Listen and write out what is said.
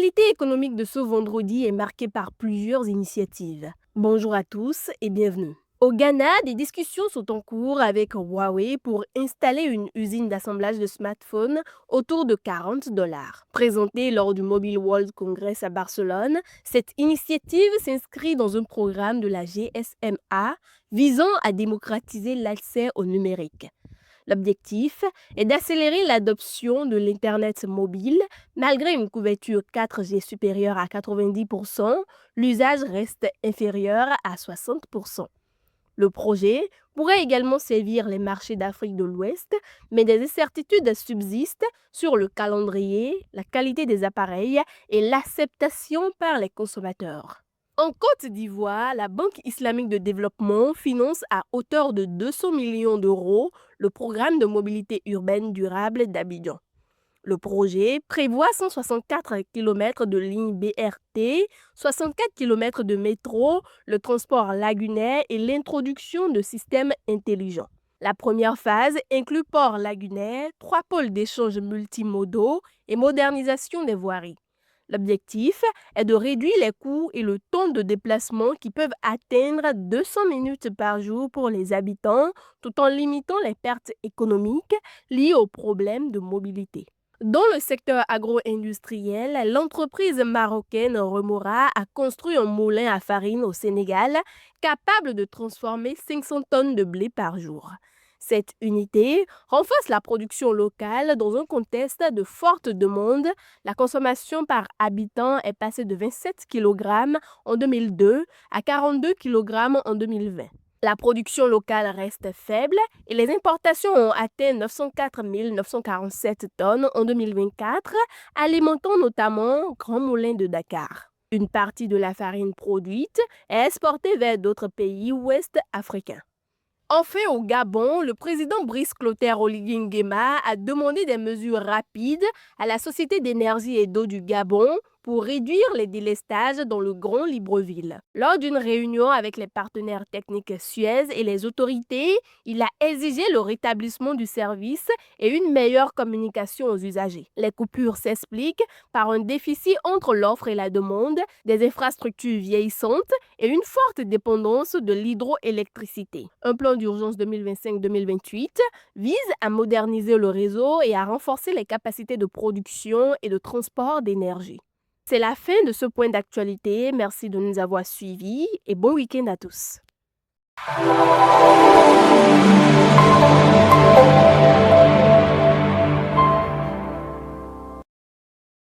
L'actualité économique de ce vendredi est marquée par plusieurs initiatives. Bonjour à tous et bienvenue. Au Ghana, des discussions sont en cours avec Huawei pour installer une usine d'assemblage de smartphones autour de 40 dollars. Présentée lors du Mobile World Congress à Barcelone, cette initiative s'inscrit dans un programme de la GSMA visant à démocratiser l'accès au numérique. L'objectif est d'accélérer l'adoption de l'Internet mobile. Malgré une couverture 4G supérieure à 90%, l'usage reste inférieur à 60%. Le projet pourrait également servir les marchés d'Afrique de l'Ouest, mais des incertitudes subsistent sur le calendrier, la qualité des appareils et l'acceptation par les consommateurs. En Côte d'Ivoire, la Banque islamique de développement finance à hauteur de 200 millions d'euros le programme de mobilité urbaine durable d'Abidjan. Le projet prévoit 164 km de lignes BRT, 64 km de métro, le transport lagunaire et l'introduction de systèmes intelligents. La première phase inclut port lagunaire, 3 pôles d'échange multimodaux et modernisation des voiries. L'objectif est de réduire les coûts et le temps de déplacement qui peuvent atteindre 200 minutes par jour pour les habitants, tout en limitant les pertes économiques liées aux problèmes de mobilité. Dans le secteur agro-industriel, l'entreprise marocaine Remora a construit un moulin à farine au Sénégal capable de transformer 500 tonnes de blé par jour. Cette unité renforce la production locale dans un contexte de forte demande. La consommation par habitant est passée de 27 kg en 2002 à 42 kg en 2020. La production locale reste faible et les importations ont atteint 904 947 tonnes en 2024, alimentant notamment Grand Moulin de Dakar. Une partie de la farine produite est exportée vers d'autres pays ouest africains. Enfin, au Gabon, le président Brice Clotaire Oligui Nguema a demandé des mesures rapides à la Société d'énergie et d'eau du Gabon pour réduire les délestages dans le Grand Libreville. Lors d'une réunion avec les partenaires techniques Suez et les autorités, il a exigé le rétablissement du service et une meilleure communication aux usagers. Les coupures s'expliquent par un déficit entre l'offre et la demande, des infrastructures vieillissantes et une forte dépendance de l'hydroélectricité. Un plan d'urgence 2025-2028 vise à moderniser le réseau et à renforcer les capacités de production et de transport d'énergie. C'est la fin de ce point d'actualité. Merci de nous avoir suivis et bon week-end à tous.